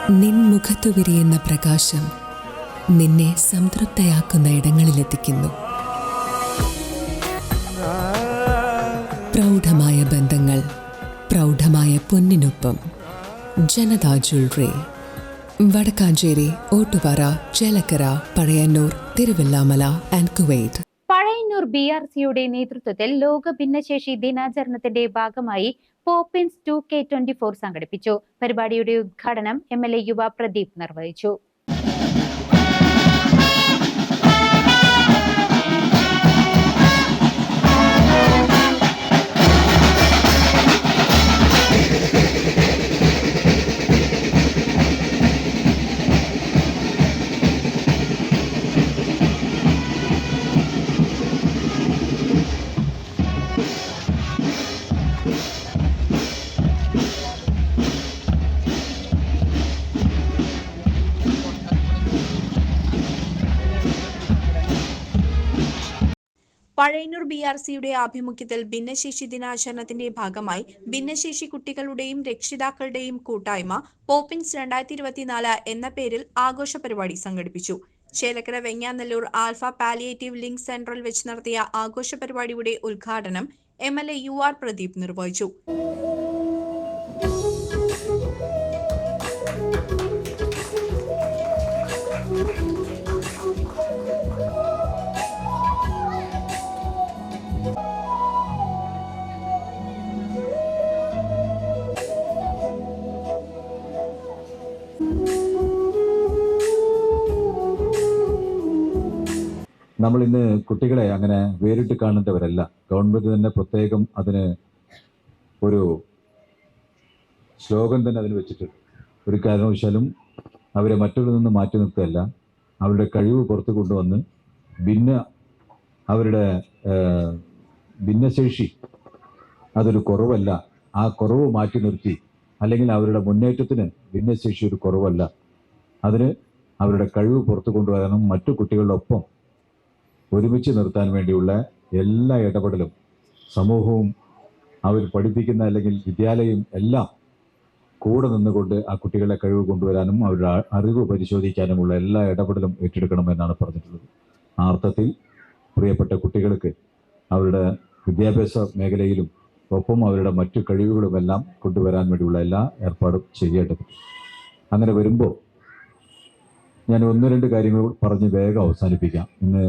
നിൻ മുഖത്തു വിരിയുന്ന പ്രകാശം നിന്നെ സംതൃപ്തയാക്കുന്ന ഇടങ്ങളിലെത്തിക്കുന്നു. പ്രൗഢമായ ബന്ധങ്ങൾ, പ്രൗഢമായ പൊന്നിനൊപ്പം. Janatha jewellery, Vadakkanchery, Ottupara, Chelakkara, Pazhayannur, Thiruvilwamala and Kuwait. Pazhayannur BRCയുടെ നേതൃത്വത്തിൽ ലോക ഭിന്നശേഷി ദിനാചരണത്തിന്റെ ഭാഗമായി പോപ്പിൻസ് 2K24 സംഘടിപ്പിച്ചു. പരിപാടിയുടെ ഉദ്ഘാടനം MLA യുവ പ്രദീപ് നിർവഹിച്ചു. പഴയന്നൂർ BRCയുടെ ആഭിമുഖ്യത്തിൽ ഭിന്നശേഷി ദിനാചരണത്തിന്റെ ഭാഗമായി ഭിന്നശേഷി കുട്ടികളുടെയും രക്ഷിതാക്കളുടെയും കൂട്ടായ്മ പോപ്പിൻസ് 2024 എന്ന പേരിൽ ആഘോഷ പരിപാടി സംഘടിപ്പിച്ചു. Chelakkara Venganallur alpha palliative link സെന്ററിൽ വെച്ച് നടത്തിയ ആഘോഷ പരിപാടിയുടെ ഉദ്ഘാടനം MLA UR പ്രദീപ് നിർവഹിച്ചു. നമ്മൾ ഇന്ന് കുട്ടികളെ അങ്ങനെ വേറിട്ട് കാണേണ്ടവരല്ല. ഗവൺമെന്റ് തന്നെ പ്രത്യേകം അതിന് ഒരു ശ്ലോകം തന്നെ അതിന് വെച്ചിട്ടുണ്ട്. ഒരു കാരണവശാലും അവരെ മറ്റുള്ളവരിൽ നിന്ന് മാറ്റി നിർത്തുകയല്ല, അവരുടെ കഴിവ് പുറത്തു കൊണ്ടുവന്ന് അവരുടെ ഭിന്നശേഷി അതൊരു കുറവല്ല, ആ കുറവ് മാറ്റി നിർത്തി, അല്ലെങ്കിൽ അവരുടെ മുന്നേറ്റത്തിന് ഭിന്നശേഷി ഒരു കുറവല്ല, അതിന് അവരുടെ കഴിവ് പുറത്തു കൊണ്ടുവരാനും മറ്റു കുട്ടികളോടൊപ്പം ഒരുമിച്ച് നിർത്താൻ വേണ്ടിയുള്ള എല്ലാ ഇടപെടലും സമൂഹവും അവർ പഠിപ്പിക്കുന്ന അല്ലെങ്കിൽ വിദ്യാലയം എല്ലാം കൂടെ നിന്നുകൊണ്ട് ആ കുട്ടികളെ കഴിവ് കൊണ്ടുവരാനും അവരുടെ അറിവ് പരിശോധിക്കാനുമുള്ള എല്ലാ ഇടപെടലും ഏറ്റെടുക്കണമെന്നാണ് പറഞ്ഞിട്ടുള്ളത്. ആ അർത്ഥത്തിൽ പ്രിയപ്പെട്ട കുട്ടികൾക്ക് അവരുടെ വിദ്യാഭ്യാസ മേഖലയിലും ഒപ്പം അവരുടെ മറ്റു കഴിവുകളുമെല്ലാം കൊണ്ടുവരാൻ വേണ്ടിയുള്ള എല്ലാ ഏർപ്പാടും ചെയ്യേണ്ടതുണ്ട്. അങ്ങനെ വരുമ്പോൾ ഞാൻ 1-2 കാര്യങ്ങൾ പറഞ്ഞ് വേഗം അവസാനിപ്പിക്കാം. ഇന്ന്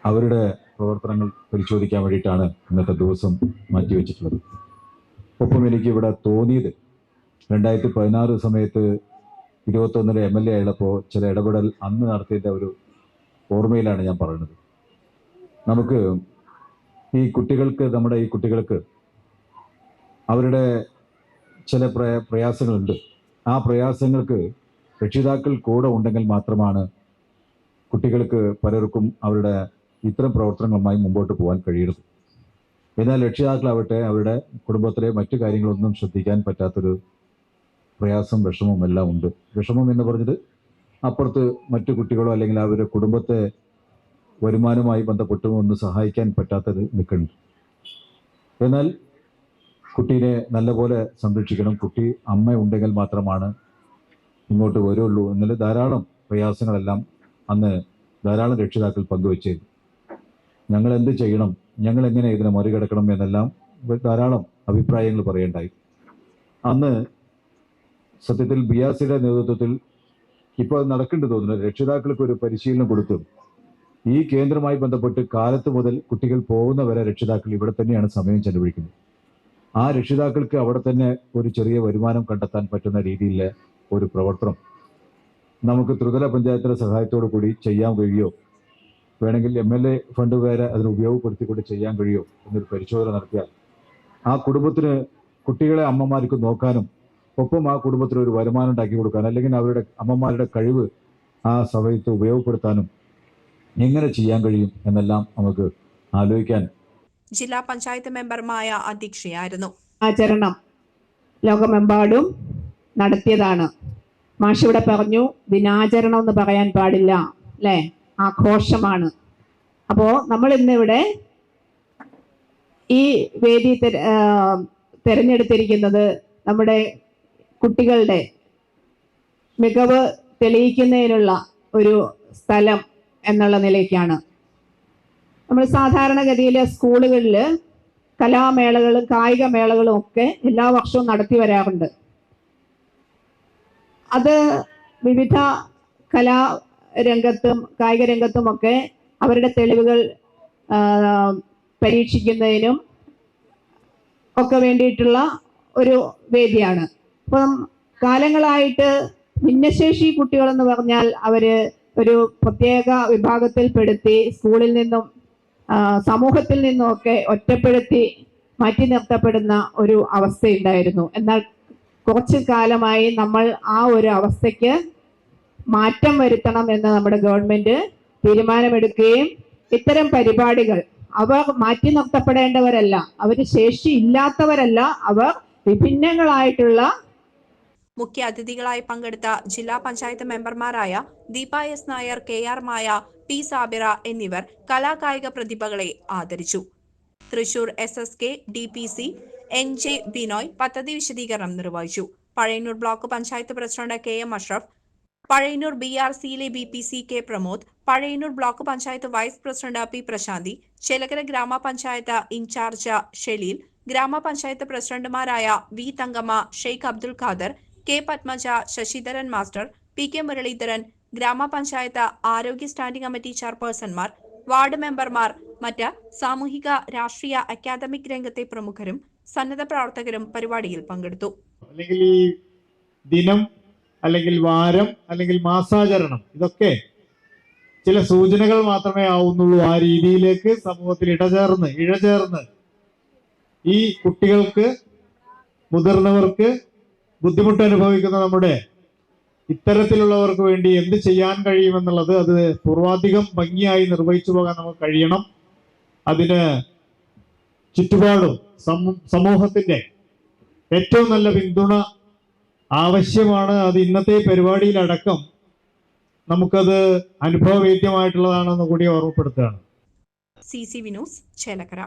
അവരുടെ പ്രവർത്തനങ്ങൾ പരിശോധിക്കാൻ വേണ്ടിയിട്ടാണ് ഇന്നത്തെ ദിവസം മാറ്റിവെച്ചിട്ടുള്ളത്. ഒപ്പം എനിക്ക് ഇവിടെ തോന്നിയത് 2016 സമയത്ത് 21 MLA ആയപ്പോൾ ചില ഇടപെടൽ അന്ന് നടത്തിയതിൻ്റെ ഒരു ഓർമ്മയിലാണ് ഞാൻ പറയുന്നത്. നമുക്ക് ഈ കുട്ടികൾക്ക്, നമ്മുടെ ഈ കുട്ടികൾക്ക് അവരുടെ ചില പ്രയാസങ്ങളുണ്ട്. ആ പ്രയാസങ്ങൾക്ക് രക്ഷിതാക്കൾ കൂടെ ഉണ്ടെങ്കിൽ മാത്രമാണ് കുട്ടികൾക്ക് പലർക്കും അവരുടെ ഇത്തരം പ്രവർത്തനങ്ങളുമായി മുമ്പോട്ട് പോകാൻ കഴിയുന്നത്. എന്നാൽ രക്ഷിതാക്കളാവട്ടെ അവരുടെ കുടുംബത്തിലെ മറ്റു കാര്യങ്ങളൊന്നും ശ്രദ്ധിക്കാൻ പറ്റാത്തൊരു പ്രയാസം, വിഷമവും എല്ലാം ഉണ്ട്. വിഷമം എന്ന് പറഞ്ഞത് അപ്പുറത്ത് മറ്റു കുട്ടികളോ അല്ലെങ്കിൽ അവരുടെ കുടുംബത്തെ വരുമാനവുമായി ബന്ധപ്പെട്ടും ഒന്ന് സഹായിക്കാൻ പറ്റാത്തത് നിൽക്കുന്നുണ്ട്. എന്നാൽ കുട്ടീനെ നല്ലപോലെ സംരക്ഷിക്കണം, കുട്ടി അമ്മ ഉണ്ടെങ്കിൽ മാത്രമാണ് ഇങ്ങോട്ട് വരുള്ളൂ എന്നുള്ള ധാരാളം പ്രയാസങ്ങളെല്ലാം അന്ന് ധാരാളം രക്ഷിതാക്കൾ പങ്കുവച്ചത്. ഞങ്ങൾ എന്ത് ചെയ്യണം, ഞങ്ങൾ എങ്ങനെ ഇതിനെ മറികടക്കണം എന്നെല്ലാം ധാരാളം അഭിപ്രായങ്ങൾ പറയേണ്ടായി. അന്ന് സത്യത്തിൽ BRCയുടെ നേതൃത്വത്തിൽ ഇപ്പോൾ നടക്കേണ്ടത് തോന്നുന്നത് രക്ഷിതാക്കൾക്ക് ഒരു പരിശീലനം കൊടുത്തു. ഈ കേന്ദ്രവുമായി ബന്ധപ്പെട്ട് കാലത്ത് മുതൽ കുട്ടികൾ പോകുന്നവരെ രക്ഷിതാക്കൾ ഇവിടെ തന്നെയാണ് സമയം ചെലവഴിക്കുന്നത്. ആ രക്ഷിതാക്കൾക്ക് അവിടെ തന്നെ ഒരു ചെറിയ വരുമാനം കണ്ടെത്താൻ പറ്റുന്ന രീതിയിലെ ഒരു പ്രവർത്തനം നമുക്ക് ത്രിതല പഞ്ചായത്തിന്റെ സഹായത്തോടു കൂടി ചെയ്യാൻ കഴിയുമോ, വേണമെങ്കിൽ MLA ഫണ്ട് വരെ അതിന് ഉപയോഗപ്പെടുത്തിക്കൊണ്ട് ചെയ്യാൻ കഴിയുമോ എന്നൊരു പരിശോധന നടത്തിയാൽ ആ കുടുംബത്തിന്, കുട്ടികളെ അമ്മമാർക്ക് നോക്കാനും ഒപ്പം ആ കുടുംബത്തിന് ഒരു വരുമാനം ഉണ്ടാക്കി കൊടുക്കാനും അല്ലെങ്കിൽ അവരുടെ അമ്മമാരുടെ കഴിവ് ആ സമയത്ത് ഉപയോഗപ്പെടുത്താനും എങ്ങനെ ചെയ്യാൻ കഴിയും എന്നെല്ലാം നമുക്ക് ആലോചിക്കാൻ. ജില്ലാ പഞ്ചായത്ത് മെമ്പർ മായ അധ്യക്ഷയായിരുന്നു. ആചരണം ലോകമെമ്പാടും നടത്തിയതാണ്. മാഷിവിടെ പറഞ്ഞു ദിനാചരണം എന്ന് പറയാൻ പാടില്ല, അല്ലേ, ആഘോഷമാണ്. അപ്പോൾ നമ്മൾ ഇന്നിവിടെ ഈ വേദി തിരഞ്ഞെടുത്തിരിക്കുന്നത് നമ്മുടെ കുട്ടികളുടെ മികവ് തെളിയിക്കുന്നതിനുള്ള ഒരു സ്ഥലം എന്നുള്ള നിലയ്ക്കാണ്. നമ്മൾ സാധാരണഗതിയിൽ സ്കൂളുകളിൽ കലാമേളകളും കായിക മേളകളും ഒക്കെ എല്ലാ വർഷവും നടത്തി വരാറുണ്ട്. അത് വിവിധ കലാരംഗത്തും കായിക രംഗത്തുമൊക്കെ അവരുടെ തെളിവുകൾ പരീക്ഷിക്കുന്നതിനും ഒക്കെ വേണ്ടിയിട്ടുള്ള ഒരു വേദിയാണ്. അപ്പം കാലങ്ങളായിട്ട് ഭിന്നശേഷി കുട്ടികളെന്ന് പറഞ്ഞാൽ അവര് ഒരു പ്രത്യേക വിഭാഗത്തിൽപ്പെടുത്തി സ്കൂളിൽ നിന്നും സമൂഹത്തിൽ നിന്നുമൊക്കെ ഒറ്റപ്പെടുത്തി മാറ്റി നിർത്തപ്പെടുന്ന ഒരു അവസ്ഥയുണ്ടായിരുന്നു. എന്നാൽ കുറച്ചു കാലമായി നമ്മൾ ആ ഒരു അവസ്ഥയ്ക്ക് മാറ്റം വരുത്തണം എന്ന് നമ്മുടെ ഗവൺമെന്റ് തീരുമാനമെടുക്കുകയും ഇത്തരം പരിപാടികൾ അവർ മാറ്റി നിർത്തപ്പെടേണ്ടവരല്ല, അവർ ശേഷി ഇല്ലാത്തവരല്ല, അവർ വിഭിന്നങ്ങളായിട്ടുള്ള. മുഖ്യ അതിഥികളായി പങ്കെടുത്ത ജില്ലാ പഞ്ചായത്ത് മെമ്പർമാരായ ദീപ എസ് നായർ, KR മായ, P സാബിറ എന്നിവർ കലാകായിക പ്രതിഭകളെ ആദരിച്ചു. Thrissur SSK DPC NJ Binoy പദ്ധതി വിശദീകരണം നിർവഹിച്ചു. Pazhayannur block panchayat president KM Ashraf, Pazhayannur BRCയിലെ BPC K Pramod, Pazhayannur block panchayat vice president P Prasanthi, Chelakkara ഗ്രാമപഞ്ചായത്ത് ഇൻചാർജ് ഷെലീൽ, ഗ്രാമപഞ്ചായത്ത് പ്രസിഡന്റുമാരായ V Thankamma, Sheikh Abdul Khader, K Padmaja, Sasidharan master, PK Muraleedharan, ഗ്രാമപഞ്ചായത്ത് ആരോഗ്യ സ്റ്റാൻഡിംഗ് കമ്മിറ്റി ചെയർപേഴ്സൺമാർ, വാർഡ് മെമ്പർമാർ, മറ്റ് സാമൂഹിക രാഷ്ട്രീയ അക്കാദമിക് രംഗത്തെ പ്രമുഖരും സന്നദ്ധ പ്രവർത്തകരും പരിപാടിയിൽ പങ്കെടുത്തു. അല്ലെങ്കിൽ ഈ ദിനം അല്ലെങ്കിൽ വാരം അല്ലെങ്കിൽ മാസാചരണം ഇതൊക്കെ ചില സൂചനകൾ മാത്രമേ ആവുന്നുള്ളൂ. ആ രീതിയിലേക്ക് സമൂഹത്തിൽ ഇഴചേർന്ന് ഈ കുട്ടികൾക്ക്, മുതിർന്നവർക്ക്, ബുദ്ധിമുട്ട് അനുഭവിക്കുന്ന നമ്മുടെ ഇത്തരത്തിലുള്ളവർക്ക് വേണ്ടി എന്ത് ചെയ്യാൻ കഴിയുമെന്നുള്ളത് അത് പൂർവാധികം ഭംഗിയായി നിർവഹിച്ചു പോകാൻ നമുക്ക് കഴിയണം. അതിന് ചുറ്റുപാടും സമൂഹത്തിന്റെ ഏറ്റവും നല്ല പിന്തുണ ആവശ്യമാണ്. അത് ഇന്നത്തെ പരിപാടിയിലടക്കം നമുക്കത് അനുഭവവേദ്യമായിട്ടുള്ളതാണെന്ന് കൂടി ഓർമ്മപ്പെടുത്തുകയാണ്. CCV news, Chelakkara.